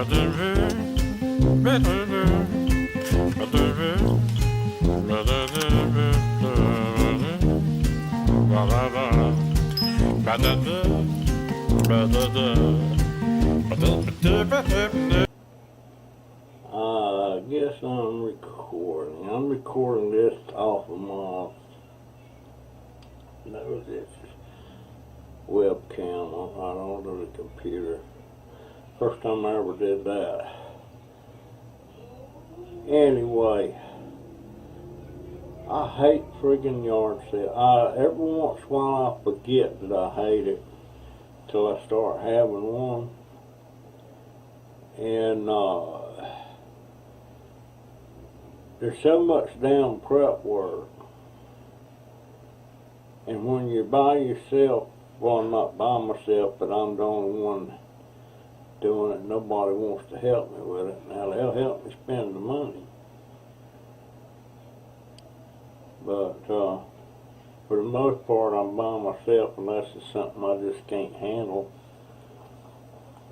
I guess I'm recording. I'm recording this off of my this webcam on the computer. First time I ever did that. Anyway, I hate friggin' yard sale. Every once in a while I forget that I hate it till I start having one. And there's so much damn prep work. And when you're by yourself, well, I'm not by myself, but I'm the only one doing it. Nobody wants to help me with it. Now, they'll help me spend the money. But for the most part, I'm by myself unless it's something I just can't handle.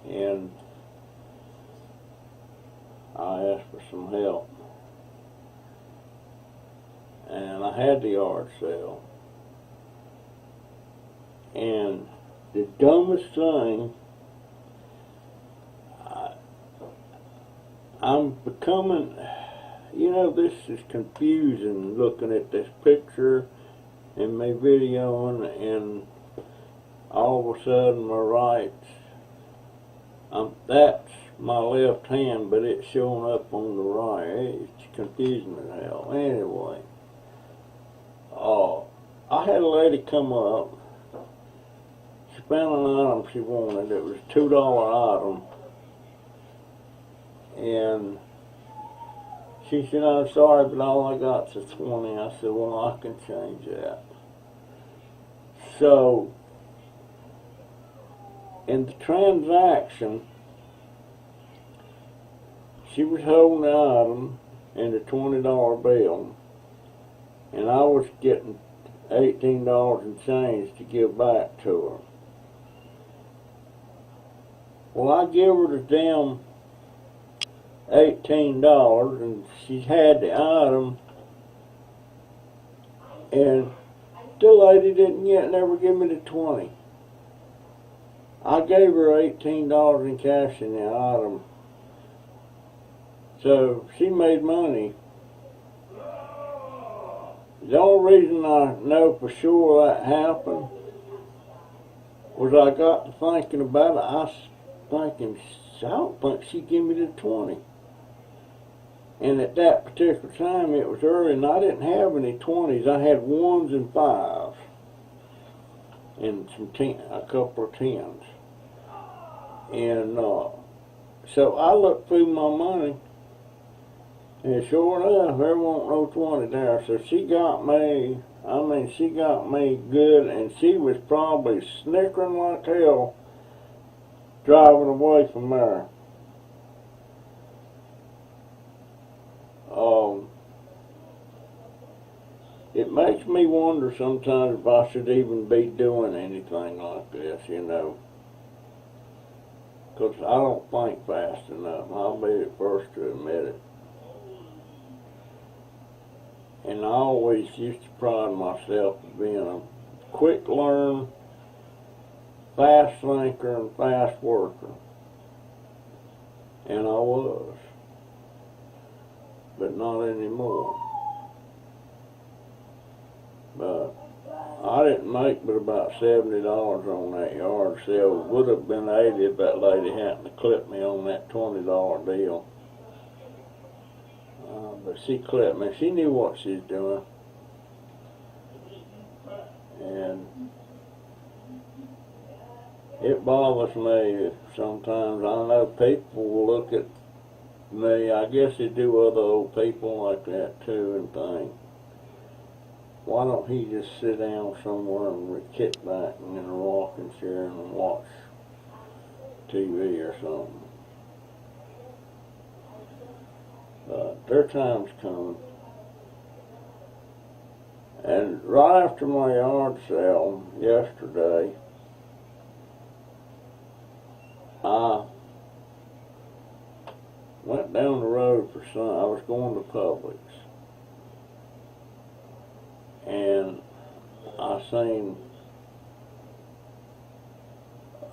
And I asked for some help. And I had the yard sale. And the dumbest thing, I'm becoming, this is confusing looking at this picture and my videoing, and all of a sudden my that's my left hand, but it's showing up on the right. It's confusing as hell. Anyway, I had a lady come up. She found an item she wanted. It was a $2 item. And she said, "I'm sorry, but all I got's a 20. I said, "Well, I can change that." So, in the transaction, she was holding the item and a $20 bill, and I was getting $18 and change to give back to her. Well, I give her the damn $18, and she had the item, and the lady never give me the 20. I gave her $18 in cash in the item, so she made money. The only reason I know for sure that happened was I got to thinking about it. I was thinking, I don't think she gave me the 20. And at that particular time, it was early, and I didn't have any 20s. I had 1s and 5s, and a couple of 10s. And so I looked through my money, and sure enough, there wasn't no 20 there. So she got me, she got me good, and she was probably snickering like hell driving away from there. It makes me wonder sometimes if I should even be doing anything like this, because I don't think fast enough. I'll be the first to admit it. And I always used to pride myself as being a quick learner, fast thinker, and fast worker. And I was. But not anymore. But I didn't make but about $70 on that yard sale. It would have been 80 if that lady hadn't clipped me on that $20 deal. But she clipped me. She knew what she was doing. And it bothers me sometimes. I know people will look at me, I guess they do other old people like that too, and think, why don't he just sit down somewhere and kick back in a rocking chair and watch TV or something? But their time's coming. And right after my yard sale yesterday, I went down the road for some. I was going to Publix, and I seen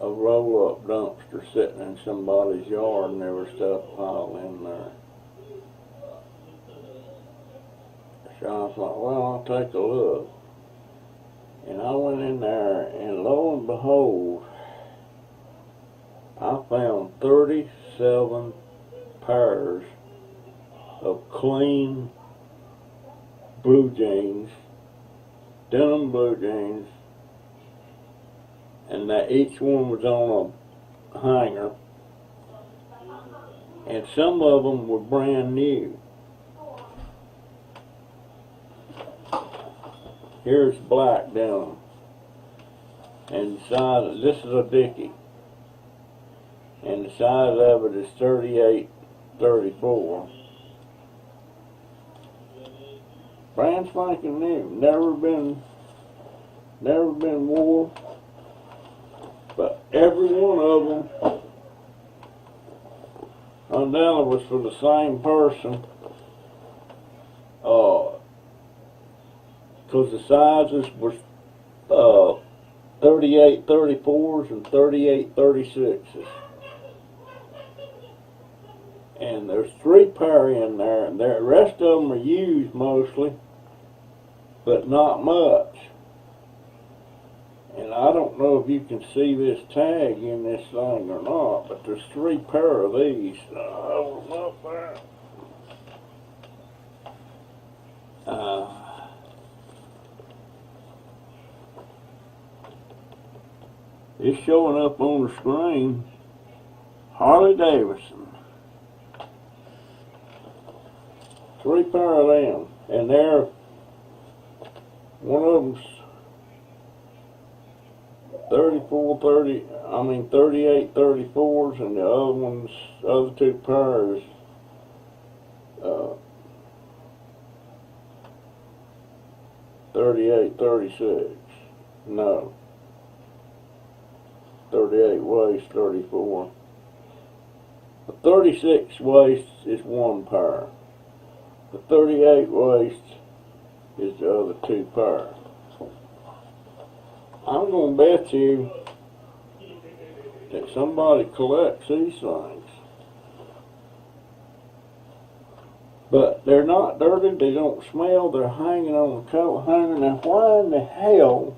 a roll-up dumpster sitting in somebody's yard, and there was stuff piled in there. So I thought, well, I'll take a look. And I went in there, and lo and behold, I found 37 pairs of clean blue jeans, denim blue jeans, and that each one was on a hanger, and some of them were brand new. Here's black denim, and the size, this is a Dickies, and the size of it is 38-34. Brand spanking new, never been wore, but every one of them undoubtedly was for the same person. Because the sizes was 38-34s and 38-36s. And there's 3 pair in there, and the rest of them are used mostly, but not much. And I don't know if you can see this tag in this thing or not, but there's 3 pair of these. Hold them up there. It's showing up on the screen. Harley Davidson. 3 pair of them, and they're, one of them's 38-34s, and the other 2 pairs, 38-36. No. 38 waist, 34. The 36 waist is 1 pair. The 38 waist is the other 2 pair. I'm going to bet you that somebody collects these things. But they're not dirty, they don't smell, they're hanging on the coat hanger. Now why in the hell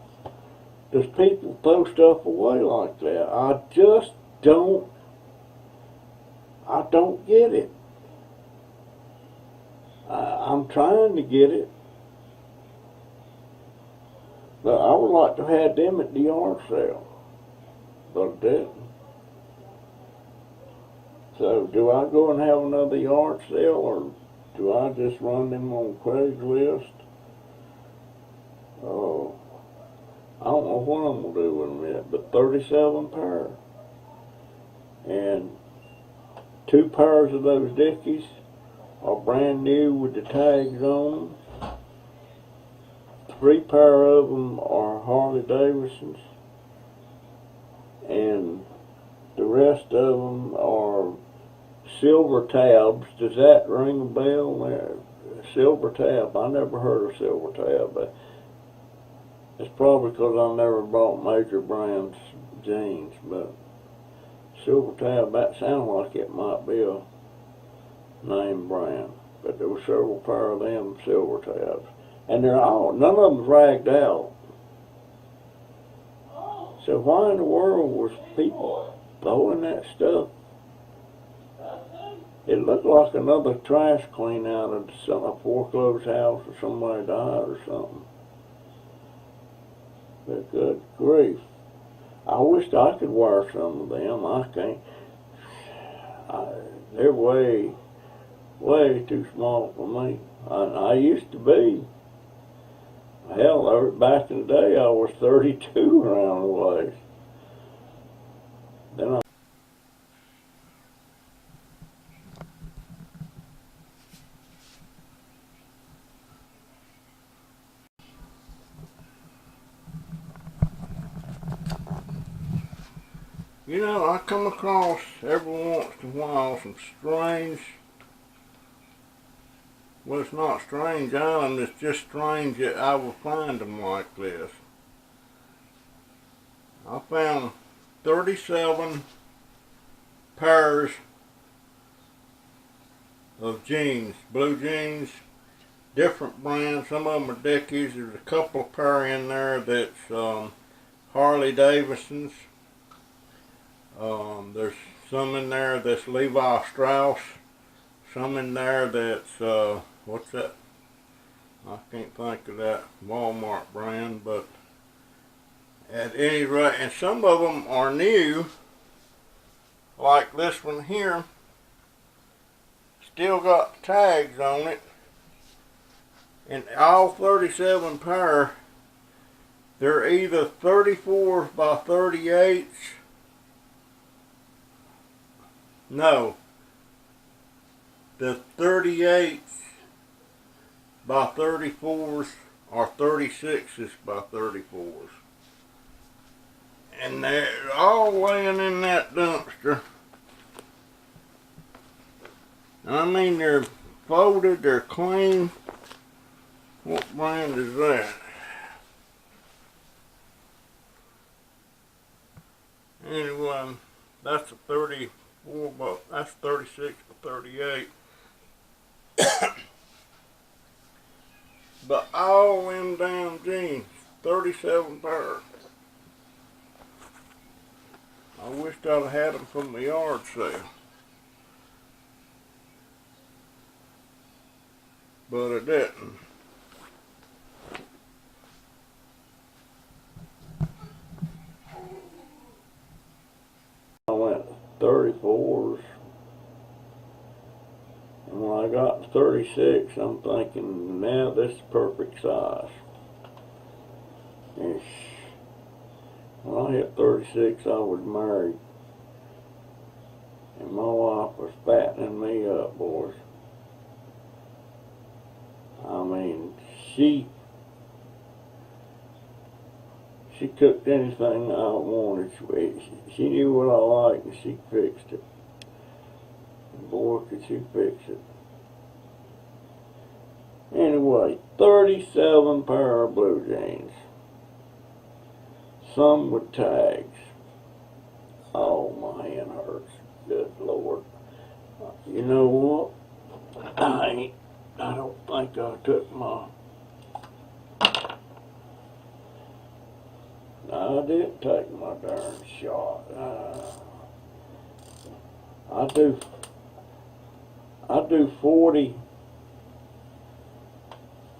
does people throw stuff away like that? I just don't get it. I'm trying to get it, but I would like to have had them at the yard sale, but I didn't. So do I go and have another yard sale, or do I just run them on Craigslist? Oh, I don't know what I'm going to do with them yet, but 37 pair. And 2 pairs of those Dickies are brand new with the tags on them. 3 pair of them are Harley Davidsons. And the rest of them are silver tabs. Does that ring a bell there? Silver tab. I never heard of silver tab, but it's probably because I never bought major brands jeans, but silver tab, that sounds like it might be a name brand. But there were several pair of them silver tabs. And they're all, none of them's ragged out. So why in the world was people throwing that stuff? It looked like another trash clean out of a foreclosed house, or somebody died or something. But good grief. I wished I could wear some of them. I can't. They're way too small for me. I used to be. Hell, back in the day I was 32 around the waist. Then I You know, I come across every once in a while some strange, well, it's not strange island, it's just strange that I will find them like this. I found 37 pairs of jeans, blue jeans, different brands. Some of them are Dickies. There's a couple of pair in there that's Harley Davidsons. There's some in there that's Levi Struess. Some in there that's, what's that? I can't think of that Walmart brand, but at any rate, and some of them are new, like this one here. Still got tags on it. And all 37 pair, they're either 34s by 38s. No. The 38s by 34s or 36s by 34s. And they're all laying in that dumpster. I mean, they're folded, they're clean. What brand is that? Anyway, that's a 34, but that's 36 to 38. But all them damn jeans, 37 pairs. I wished I'd have had them from the yard sale. But I didn't. I went 34s. And when I got to 36, I'm thinking, now this is perfect size. And when I hit 36, I was married. And my wife was fattening me up, boys. I mean, she cooked anything I wanted. She knew what I liked and she fixed it. And boy, could she fix it. Anyway, 37 pair of blue jeans. Some with tags. Oh, my hand hurts. Good Lord. You know what? I don't think I took my... No, I didn't take my darn shot. I do 40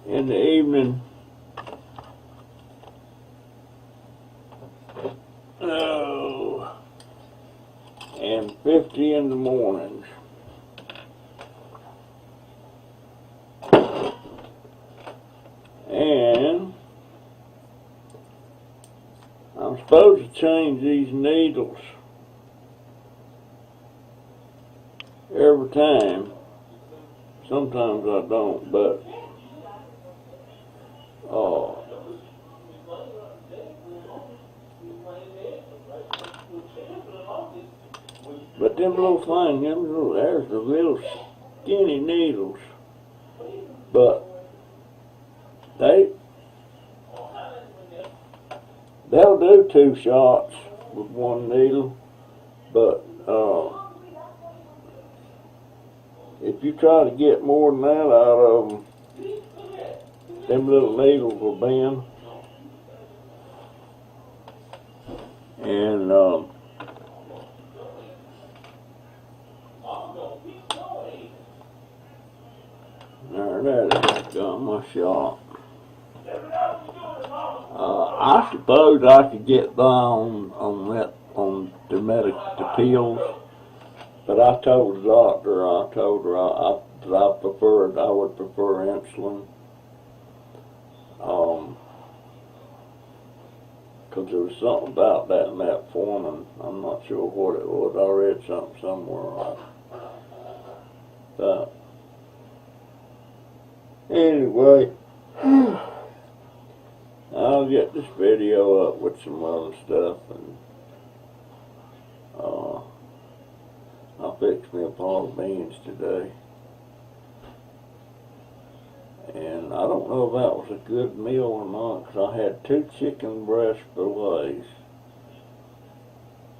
in the evening. Oh, and 50 in the mornings. And I'm supposed to change these needles every time. Sometimes I don't, but them little things, there's the little skinny needles, but they'll do 2 shots with 1 needle, but if you try to get more than that out of them, them little needles will bend. And there that is, got my shot. I suppose I could get by on the pills, but I told the doctor, I would prefer insulin. Because there was something about that metformin. I'm not sure what it was. I read something somewhere. But anyway, I'll get this video up with some other stuff, and fixed me a pot of beans today. And I don't know if that was a good meal or not, because I had 2 chicken breast fillets,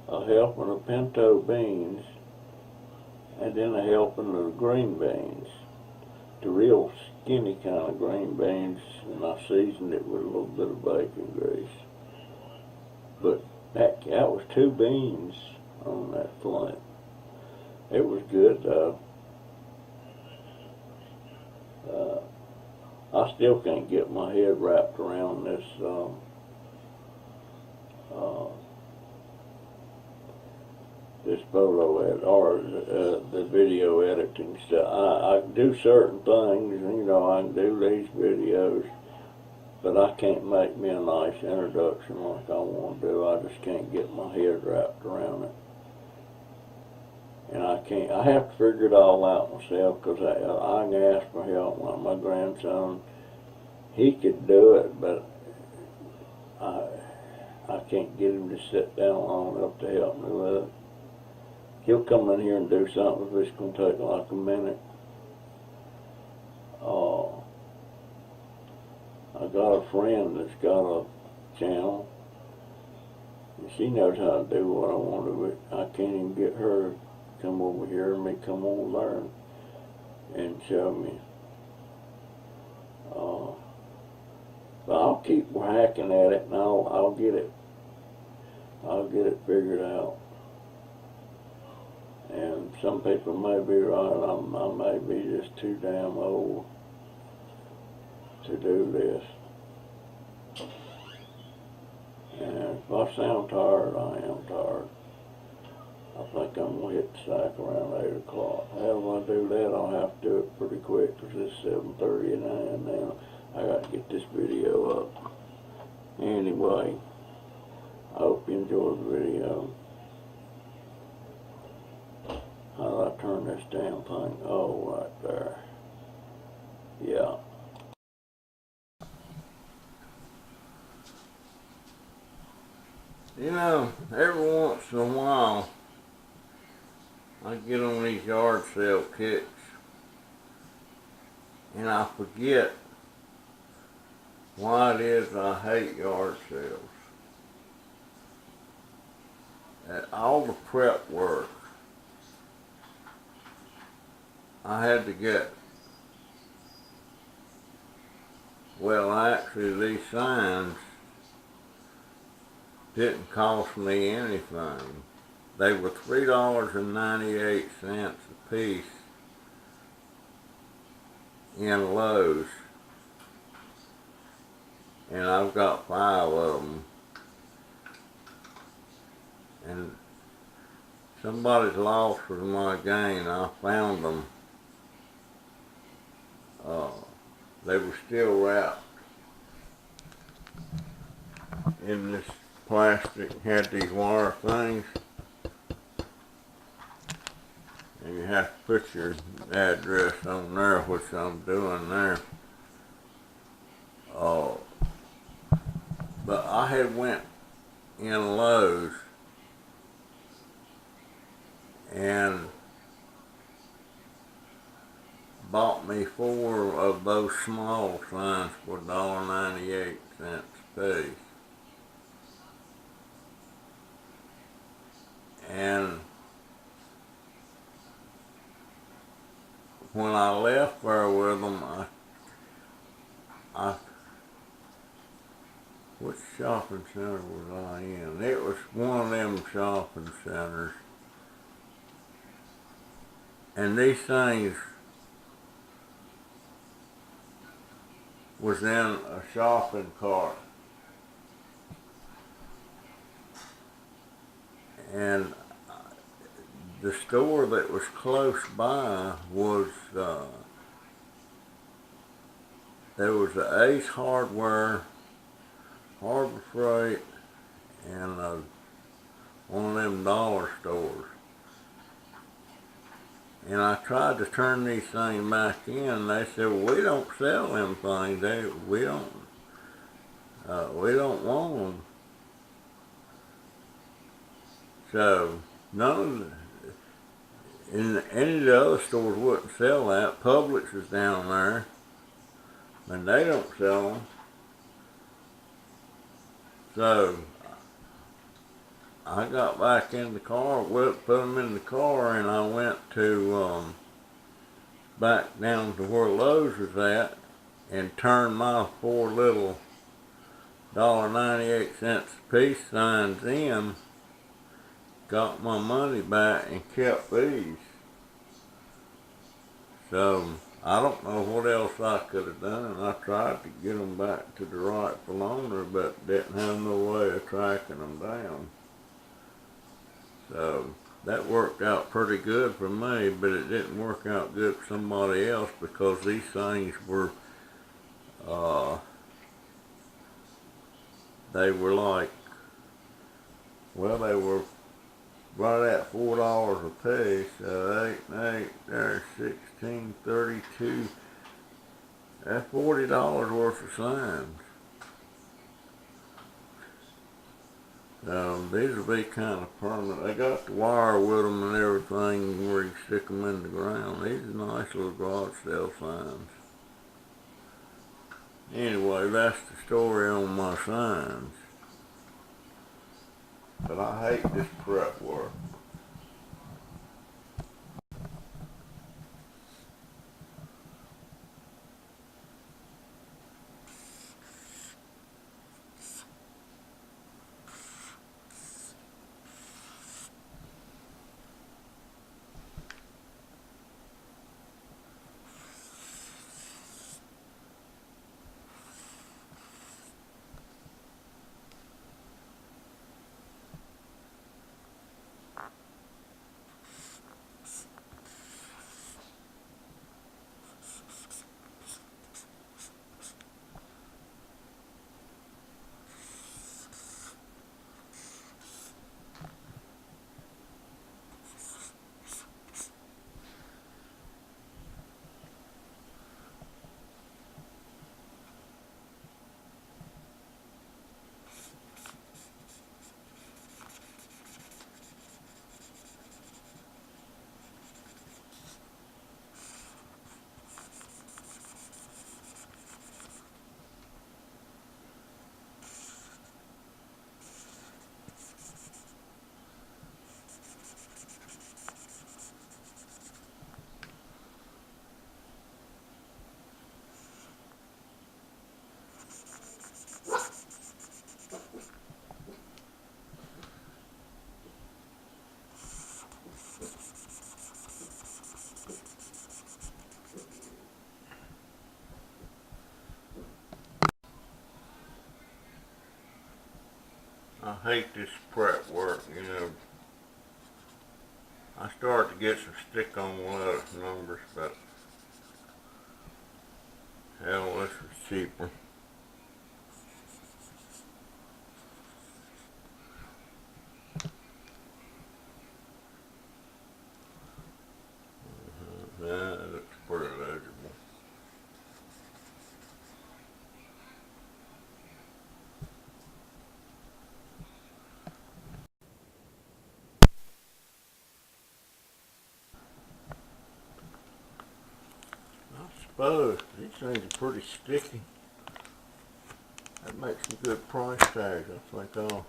a helping of pinto beans, and then a helping of green beans. The real skinny kind of green beans, and I seasoned it with a little bit of bacon grease. But that was 2 beans on that flint. It was good though. I still can't get my head wrapped around this this photo edit, or the video editing stuff. I do certain things, you know, I can do these videos, but I can't make me a nice introduction like I want to do. I just can't get my head wrapped around it. And I have to figure it all out myself, because I can ask for help. Like my grandson, he could do it, but I can't get him to sit down long enough to help me with it. He'll come in here and do something if it's going to take like a minute. I got a friend that's got a channel, and she knows how to do what I want to do. I can't even get her to come over here and me come over there and show me. But I'll keep hacking at it, and I'll get it figured out. And some people may be right. I may be just too damn old to do this. And if I sound tired, I am tired. I think I'm going to hit the sack around 8 o'clock. How do I do that? I'll have to do it pretty quick, because it's 7:39 now. I got to get this video up. Anyway, I hope you enjoyed the video. How do I turn this damn thing? Oh, right there. Yeah. You know, every once in a while, I get on these yard sale kicks, and I forget why it is I hate yard sales. All the prep work, I had to get, well, actually these signs didn't cost me anything. They were $3.98 a piece in Lowe's, and I've got 5 of them. And somebody's loss was my gain. I found them. They were still wrapped in this plastic, had these wire things, and you have to put your address on there, which I'm doing there. But I had went in Lowe's and bought me 4 of those small signs for $1.98 a piece. And when I left there with them, which shopping center was I in? It was one of them shopping centers. And these things was in a shopping cart. And the store that was close by was, there was an Ace Hardware, Harbor Freight, and one of them dollar stores. And I tried to turn these things back in, and they said, well, we don't sell them things. We don't want them. So And any of the other stores wouldn't sell that. Publix is down there, and they don't sell them. So I got back in the car, put them in the car, and I went to back down to where Lowe's was at, and turned my 4 little $1.98 a piece signs in. Got my money back and kept these. So I don't know what else I could have done. I tried to get them back to the rightful owner, but didn't have no way of tracking them down. So that worked out pretty good for me, but it didn't work out good for somebody else, because these things were, they were like, well, they were right at $4 a piece. 8 and 8, there's 16, 32. That's $40 worth of signs. These will be kind of permanent. They got the wire with them and everything where you stick them in the ground. These are nice little garage sale signs. Anyway, that's the story on my signs. But I hate this prep work. I hate this prep work, you know. I started to get some stick on lettuce numbers, but hell, this was cheaper. Yeah, it looks pretty legible. I suppose these things are pretty sticky. That makes some good price tags. I think I'll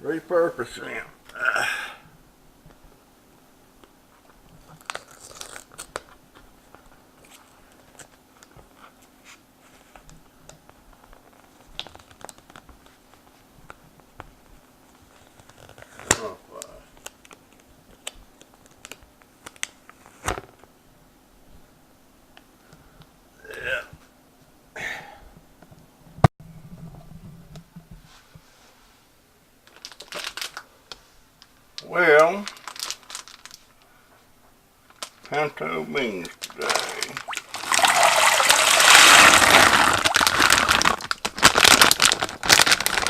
repurpose them. Well, pinto beans today.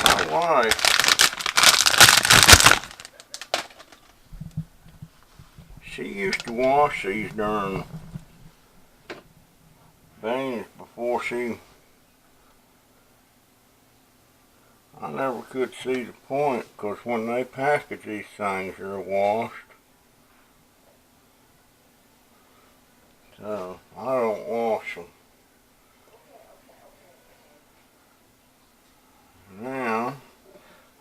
My wife, she used to wash these darn beans before I never could see the point, because when they package these things, they're washed. So I don't wash them. Now,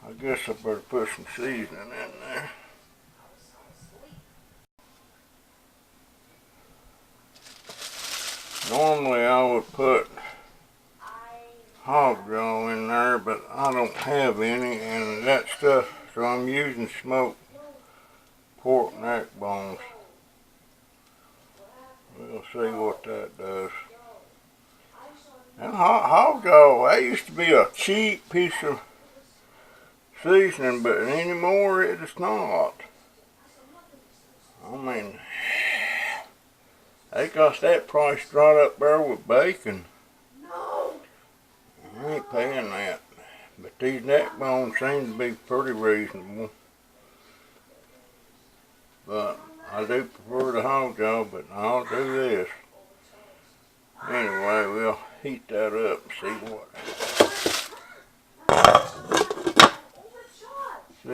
I guess I better put some seasoning in there. Normally I would put hog jaw in there, but I don't have any, and that stuff, so I'm using smoked pork neck bones. We'll see what that does. And hog jaw, that used to be a cheap piece of seasoning, but anymore it is not. I mean, they got that price right up there with bacon. I ain't paying that. But these neck bones seem to be pretty reasonable. But I do prefer the hog jaw, but I'll do this. Anyway, we'll heat that up and see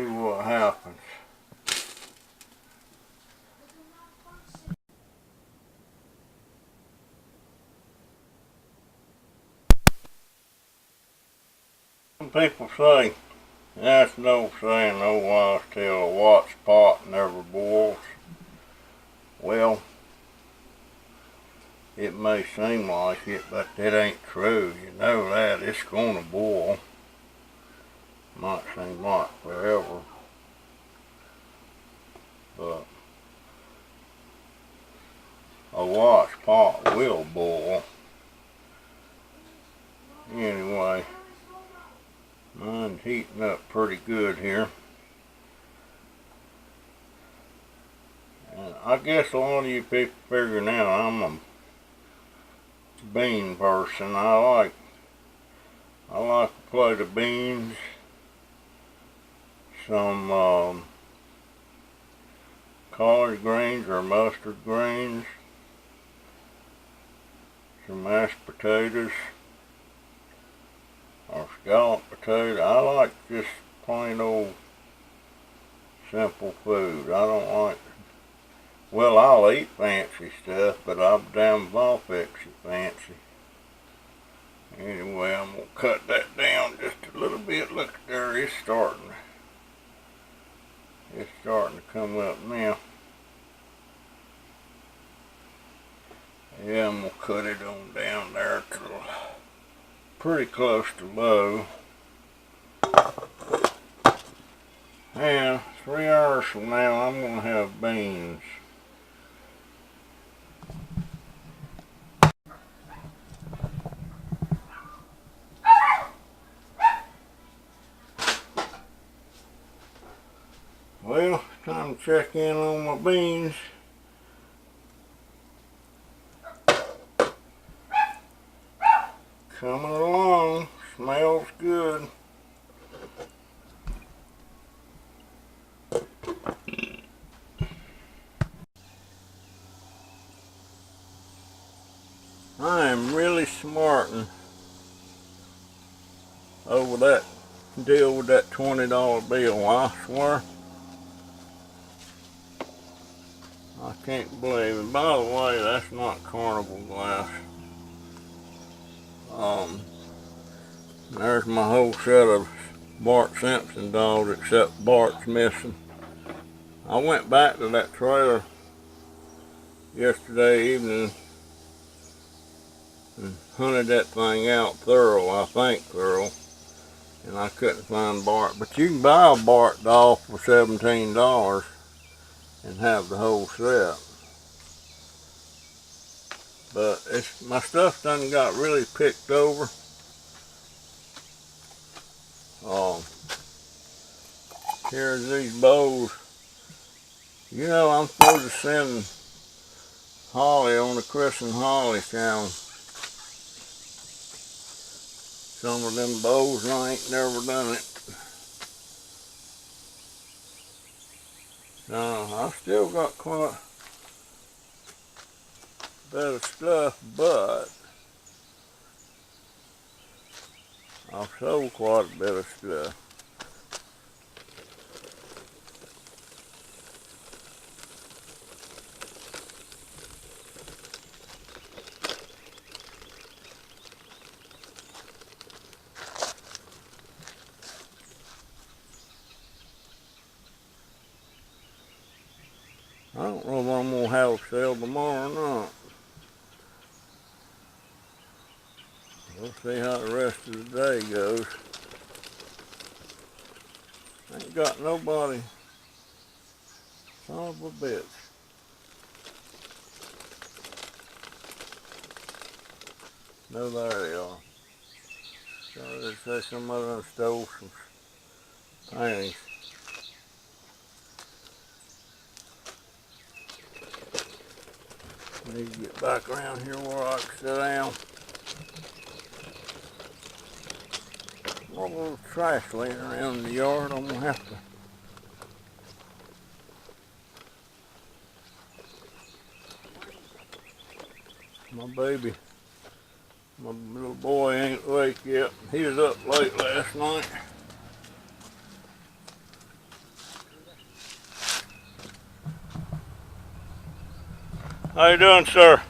what happens. Some people say, that's no saying, no wise tale, a watch pot never boils. Well, it may seem like it, but that ain't true. You know that, it's gonna boil. Might seem like forever, but a watch pot will boil. Anyway, mine's heating up pretty good here. And I guess a lot of you people figuring out I'm a bean person. I like a plate of beans, some collard greens or mustard greens, some mashed potatoes or scalloped potato. I like just plain old simple food. I don't like, well, I'll eat fancy stuff, but I'm damn well fix it fancy. Anyway, I'm gonna cut that down just a little bit. Look there, it's starting to come up now. Yeah, I'm gonna cut it on down there to pretty close to low. And 3 hours from now, I'm gonna have beans. Well, time to check in on my beans. Coming along, smells good. I am really smarting over that deal with that $20 bill, I swear. I can't believe it. By the way, that's not carnival glass. There's my whole set of Bart Simpson dogs, except Bart's missing. I went back to that trailer yesterday evening and hunted that thing out thorough, I think thorough, and I couldn't find Bart. But you can buy a Bart doll for $17 and have the whole set. But my stuff done got really picked over. Here's these bows. You know, I'm supposed to send Holly on the Chris and Holly channel some of them bows, and I ain't never done it. Now, I still got quite a bit of stuff, but I've sold quite a bit of stuff. don't know if I'm gonna have a sale tomorrow or not. We'll see how the rest of the day goes. Ain't got nobody. Son of a bitch. No, there they are. So they say somebody done stole some panties. I need to get back around here where I can sit down. All those trash laying around in the yard, I'm gonna have to. My baby, my little boy ain't awake yet. He was up late last night. How you doing, sir?